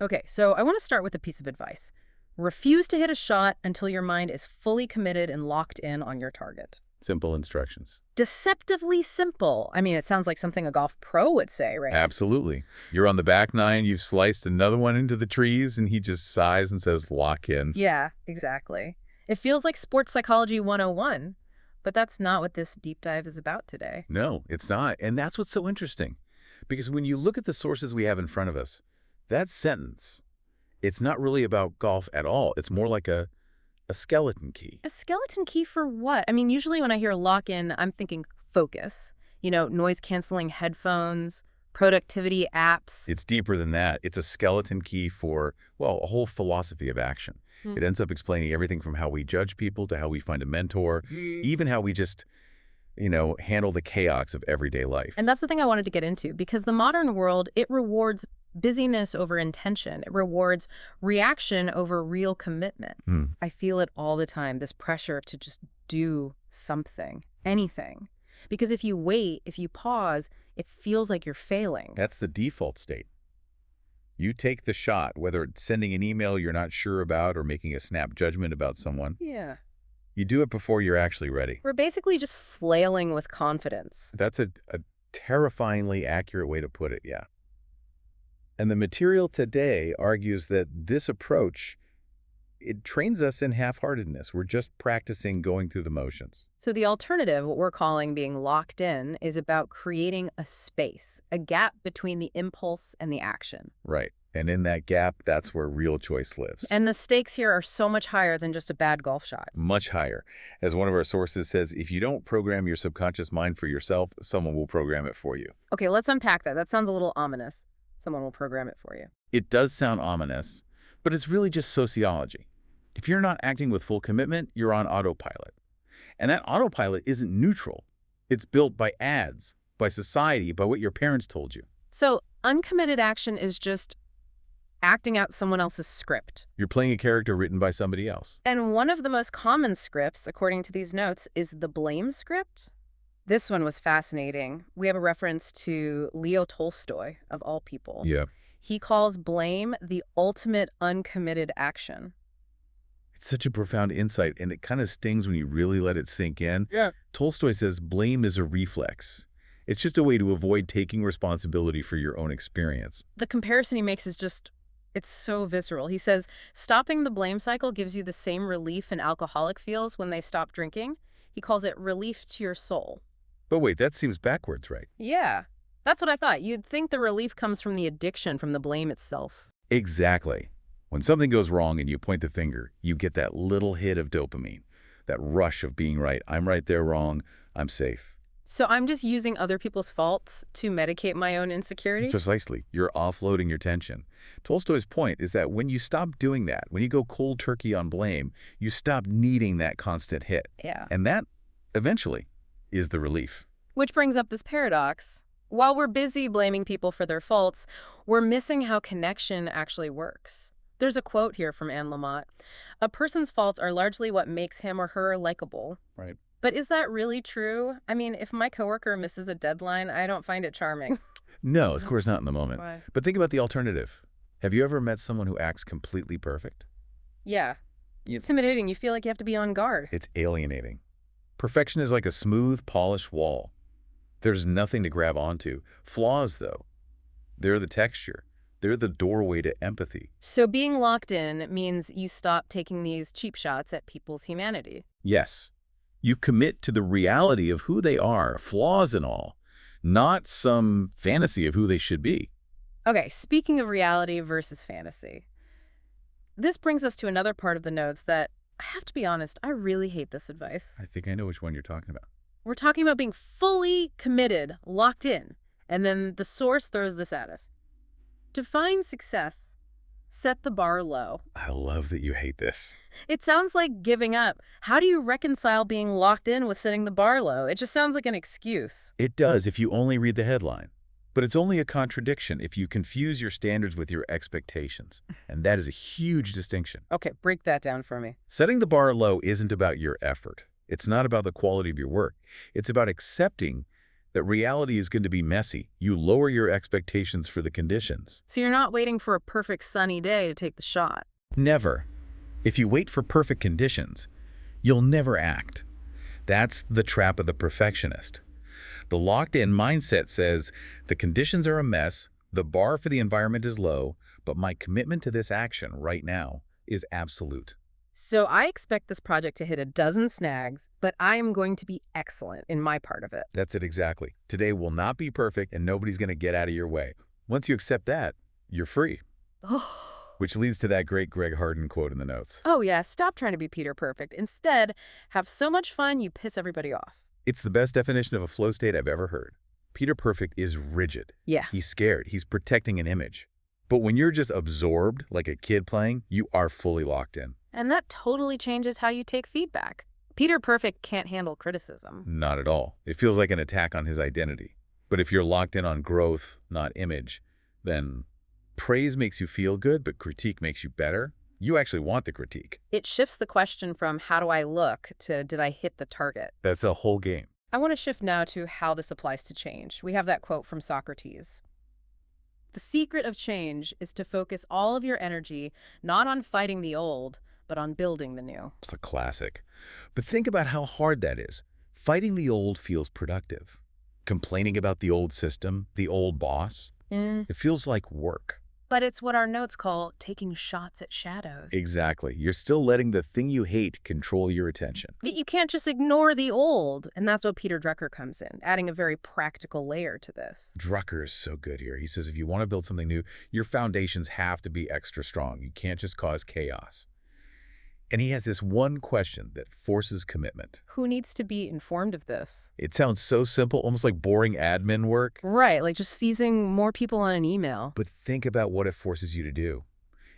Okay, so I want to start with a piece of advice. Refuse to hit a shot until your mind is fully committed and locked in on your target. Simple instructions. Deceptively simple. I mean, it sounds like something a golf pro would say, right? Absolutely. You're on the back nine, you've sliced another one into the trees, and he just sighs and says, lock in. Yeah, exactly. It feels like sports psychology 101, but that's not what this deep dive is about today. No, it's not. And that's what's so interesting. Because when you look at the sources we have in front of us, that sentence, it's not really about golf at all. It's more like a skeleton key. A skeleton key for what? I mean, usually when I hear lock in, I'm thinking focus. Noise canceling headphones, productivity apps. It's deeper than that. It's a skeleton key for, well, a whole philosophy of action. Hmm. It ends up explaining everything from how we judge people to how we find a mentor, even how we just, handle the chaos of everyday life. And that's the thing I wanted to get into, because the modern world, it rewards busyness over intention. It rewards reaction over real commitment. Hmm. I feel it all the time, this pressure to just do something, anything. Because if you wait, if you pause, it feels like you're failing. That's the default state. You take the shot, whether it's sending an email you're not sure about or making a snap judgment about someone. Yeah. You do it before you're actually ready. We're basically just flailing with confidence. That's a terrifyingly accurate way to put it, yeah. And the material today argues that this approach, it trains us in half-heartedness. We're just practicing going through the motions. So the alternative, what we're calling being locked in, is about creating a space, a gap between the impulse and the action. Right. And in that gap, that's where real choice lives. And the stakes here are so much higher than just a bad golf shot. Much higher. As one of our sources says, if you don't program your subconscious mind for yourself, someone will program it for you. Okay, let's unpack that. That sounds a little ominous. Someone will program it for you. It does sound ominous, but it's really just sociology. If you're not acting with full commitment, you're on autopilot. And that autopilot isn't neutral. It's built by ads, by society, by what your parents told you. So uncommitted action is just acting out someone else's script. You're playing a character written by somebody else. And one of the most common scripts, according to these notes, is the blame script. This one was fascinating. We have a reference to Leo Tolstoy, of all people. Yeah. He calls blame the ultimate uncommitted action. It's such a profound insight, and it kind of stings when you really let it sink in. Yeah. Tolstoy says blame is a reflex. It's just a way to avoid taking responsibility for your own experience. The comparison he makes is just, it's so visceral. He says, stopping the blame cycle gives you the same relief an alcoholic feels when they stop drinking. He calls it relief to your soul. But wait, that seems backwards, right? Yeah, that's what I thought. You'd think the relief comes from the addiction, from the blame itself. Exactly. When something goes wrong and you point the finger, you get that little hit of dopamine, that rush of being right. I'm right, they're wrong. I'm safe. So I'm just using other people's faults to medicate my own insecurity? Precisely. You're offloading your tension. Tolstoy's point is that when you stop doing that, when you go cold turkey on blame, you stop needing that constant hit. Yeah. And that, eventually, is the relief. Which brings up this paradox. While we're busy blaming people for their faults, we're missing how connection actually works. There's a quote here from Anne Lamott. A person's faults are largely what makes him or her likable. Right. But is that really true? I mean, if my coworker misses a deadline, I don't find it charming. No, of course not in the moment. Why? But think about the alternative. Have you ever met someone who acts completely perfect? Yeah. You- It's intimidating. You feel like you have to be on guard. It's alienating. Perfection is like a smooth, polished wall. There's nothing to grab onto. Flaws, though, they're the texture. They're the doorway to empathy. So being locked in means you stop taking these cheap shots at people's humanity. Yes, you commit to the reality of who they are, flaws and all, not some fantasy of who they should be. Okay, speaking of reality versus fantasy, this brings us to another part of the notes that, I have to be honest, I really hate this advice. I think I know which one you're talking about. We're talking about being fully committed, locked in, and then the source throws this at us. Define success. Set the bar low. I love that you hate this. It sounds like giving up. How do you reconcile being locked in with setting the bar low? It just sounds like an excuse. It does if you only read the headline. But it's only a contradiction if you confuse your standards with your expectations. And that is a huge distinction. Okay, break that down for me. Setting the bar low isn't about your effort. It's not about the quality of your work. It's about accepting that reality is going to be messy. You lower your expectations for the conditions. So you're not waiting for a perfect sunny day to take the shot. Never. If you wait for perfect conditions, you'll never act. That's the trap of the perfectionist. The locked-in mindset says, the conditions are a mess, the bar for the environment is low, but my commitment to this action right now is absolute. So I expect this project to hit a dozen snags, but I am going to be excellent in my part of it. That's it exactly. Today will not be perfect and nobody's going to get out of your way. Once you accept that, you're free. Oh. Which leads to that great Greg Harden quote in the notes. Oh yeah, stop trying to be Peter Perfect. Instead, have so much fun you piss everybody off. It's the best definition of a flow state I've ever heard. Peter Perfect is rigid. Yeah. He's scared. He's protecting an image. But when you're just absorbed, like a kid playing, you are fully locked in. And that totally changes how you take feedback. Peter Perfect can't handle criticism. Not at all. It feels like an attack on his identity. But if you're locked in on growth, not image, then praise makes you feel good, but critique makes you better. You actually want the critique. It shifts the question from how do I look to did I hit the target? That's a whole game. I want to shift now to how this applies to change. We have that quote from Socrates. The secret of change is to focus all of your energy not on fighting the old, but on building the new. It's a classic. But think about how hard that is. Fighting the old feels productive. Complaining about the old system, the old boss, it feels like work. But it's what our notes call taking shots at shadows. Exactly. You're still letting the thing you hate control your attention. You can't just ignore the old. And that's what Peter Drucker comes in, adding a very practical layer to this. Drucker is so good here. He says if you want to build something new, your foundations have to be extra strong. You can't just cause chaos. And he has this one question that forces commitment. Who needs to be informed of this? It sounds so simple, almost like boring admin work. Right, like just seizing more people on an email. But think about what it forces you to do.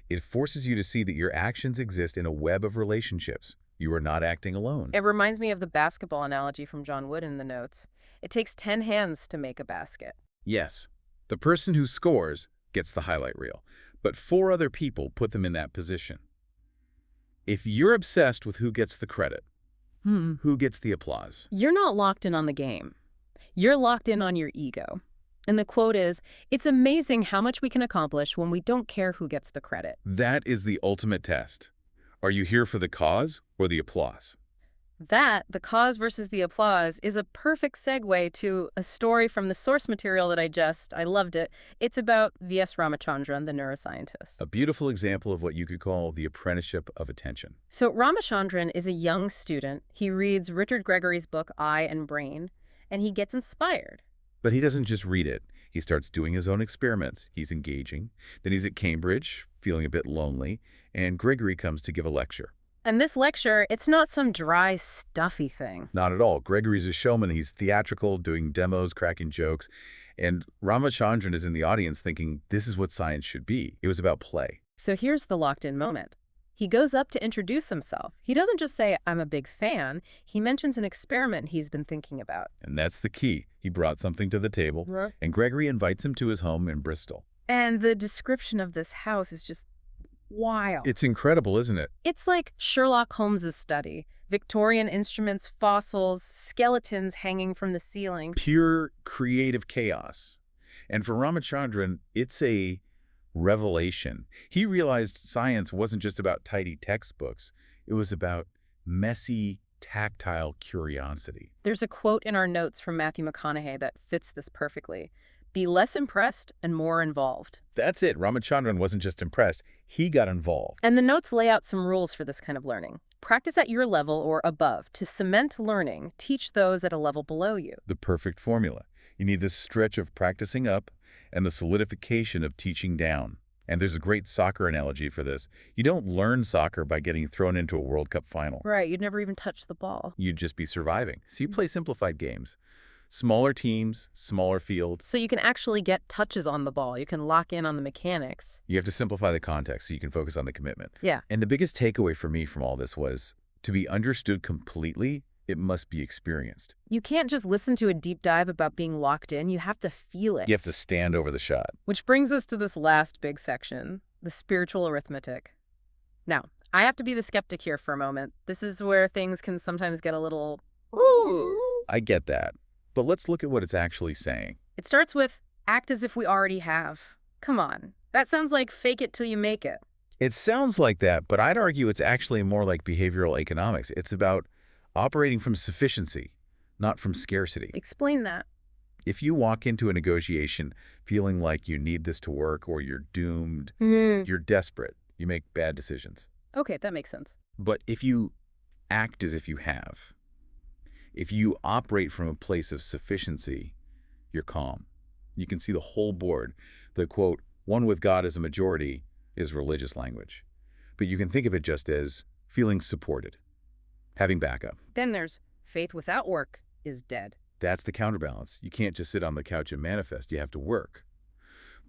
It forces you to see that your actions exist in a web of relationships. You are not acting alone. It reminds me of the basketball analogy from John Wood in the notes. It takes 10 hands to make a basket. Yes, the person who scores gets the highlight reel, but 4 other people put them in that position. If you're obsessed with who gets the credit, who gets the applause? You're not locked in on the game. You're locked in on your ego. And the quote is, it's amazing how much we can accomplish when we don't care who gets the credit. That is the ultimate test. Are you here for the cause or the applause? That, the cause versus the applause, is a perfect segue to a story from the source material that I loved it. It's about V.S. Ramachandran, the neuroscientist. A beautiful example of what you could call the apprenticeship of attention. So Ramachandran is a young student. He reads Richard Gregory's book, Eye and Brain, and he gets inspired. But he doesn't just read it. He starts doing his own experiments. He's engaging. Then he's at Cambridge, feeling a bit lonely, and Gregory comes to give a lecture. And this lecture, it's not some dry, stuffy thing. Not at all. Gregory's a showman. He's theatrical, doing demos, cracking jokes. And Ramachandran is in the audience thinking, this is what science should be. It was about play. So here's the locked-in moment. He goes up to introduce himself. He doesn't just say, I'm a big fan. He mentions an experiment he's been thinking about. And that's the key. He brought something to the table, and Gregory invites him to his home in Bristol. And the description of this house is just wild. It's incredible, isn't it? It's like Sherlock Holmes's study. Victorian instruments, fossils, skeletons hanging from the ceiling. Pure creative chaos. And for Ramachandran, it's a revelation. He realized science wasn't just about tidy textbooks. It was about messy, tactile curiosity. There's a quote in our notes from Matthew McConaughey that fits this perfectly. Be less impressed and more involved. That's it. Ramachandran wasn't just impressed. He got involved. And the notes lay out some rules for this kind of learning. Practice at your level or above. To cement learning, teach those at a level below you. The perfect formula. You need this stretch of practicing up and the solidification of teaching down. And there's a great soccer analogy for this. You don't learn soccer by getting thrown into a World Cup final. Right, you'd never even touch the ball. You'd just be surviving. So you play simplified games. Smaller teams, smaller fields. So you can actually get touches on the ball. You can lock in on the mechanics. You have to simplify the context so you can focus on the commitment. Yeah. And the biggest takeaway for me from all this was, to be understood completely, it must be experienced. You can't just listen to a deep dive about being locked in. You have to feel it. You have to stand over the shot. Which brings us to this last big section, the spiritual arithmetic. Now, I have to be the skeptic here for a moment. This is where things can sometimes get a little... Ooh. I get that. But let's look at what it's actually saying. It starts with, act as if we already have. Come on. That sounds like fake it till you make it. It sounds like that, but I'd argue it's actually more like behavioral economics. It's about operating from sufficiency, not from scarcity. Explain that. If you walk into a negotiation feeling like you need this to work or you're doomed, you're desperate, you make bad decisions. Okay, that makes sense. But if you act as if you have, if you operate from a place of sufficiency, you're calm. You can see the whole board. The quote, one with God as a majority, is religious language. But you can think of it just as feeling supported, having backup. Then there's faith without work is dead. That's the counterbalance. You can't just sit on the couch and manifest. You have to work.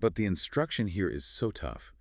But the instruction here is so tough.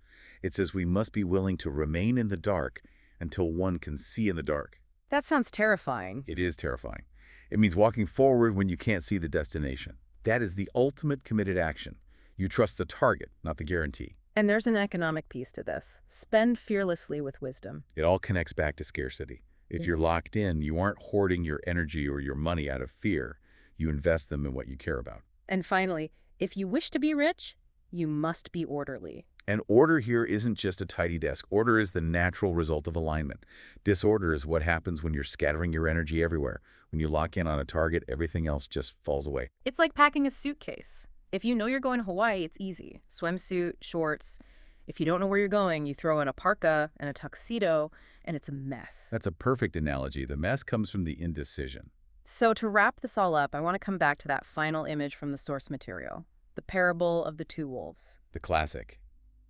It says we must be willing to remain in the dark until one can see in the dark. That sounds terrifying. It is terrifying. It means walking forward when you can't see the destination. That is the ultimate committed action. You trust the target, not the guarantee. And there's an economic piece to this. Spend fearlessly with wisdom. It all connects back to scarcity. If you're locked in, you aren't hoarding your energy or your money out of fear. You invest them in what you care about. And finally, if you wish to be rich, you must be orderly. And order here isn't just a tidy desk. Order is the natural result of alignment. Disorder is what happens when you're scattering your energy everywhere. When you lock in on a target, everything else just falls away. It's like packing a suitcase. If you know you're going to Hawaii, it's easy. Swimsuit, shorts. If you don't know where you're going, you throw in a parka and a tuxedo, and it's a mess. That's a perfect analogy. The mess comes from the indecision. So to wrap this all up, I want to come back to that final image from the source material, the parable of the two wolves. The classic.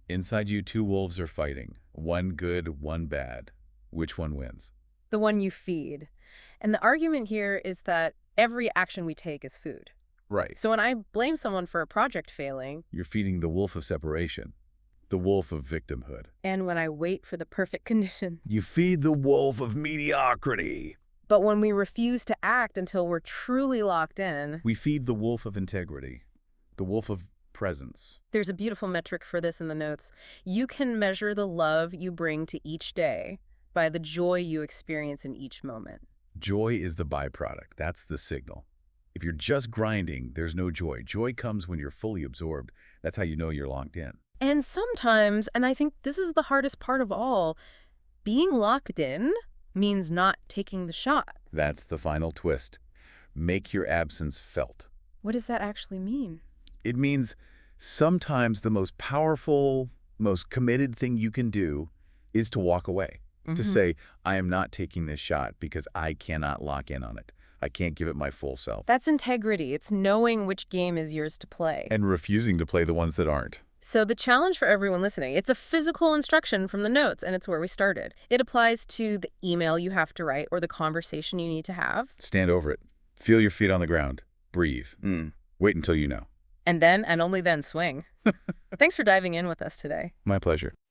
Inside you, two wolves are fighting. One good, one bad. Which one wins? The one you feed. And the argument here is that every action we take is food. Right. So when I blame someone for a project failing, You're feeding the wolf of separation, the wolf of victimhood. and when I wait for the perfect conditions, You feed the wolf of mediocrity. but when we refuse to act until we're truly locked in, We feed the wolf of integrity, the wolf of presence. there's a beautiful metric for this in the notes. You can measure the love you bring to each day by the joy you experience in each moment. Joy is the byproduct. That's the signal. If you're just grinding, there's no joy. Joy comes when you're fully absorbed. That's how you know you're locked in. And sometimes, and I think this is the hardest part of all, being locked in means not taking the shot. That's the final twist. Make your absence felt. What does that actually mean? It means sometimes the most powerful, most committed thing you can do is to walk away. To say, I am not taking this shot because I cannot lock in on it. I can't give it my full self. That's integrity. It's knowing which game is yours to play. And refusing to play the ones that aren't. So the challenge for everyone listening, it's a physical instruction from the notes, and it's where we started. It applies to the email you have to write or the conversation you need to have. Stand over it. Feel your feet on the ground. Breathe. Wait until you know. And then, and only then, swing. Thanks for diving in with us today. My pleasure.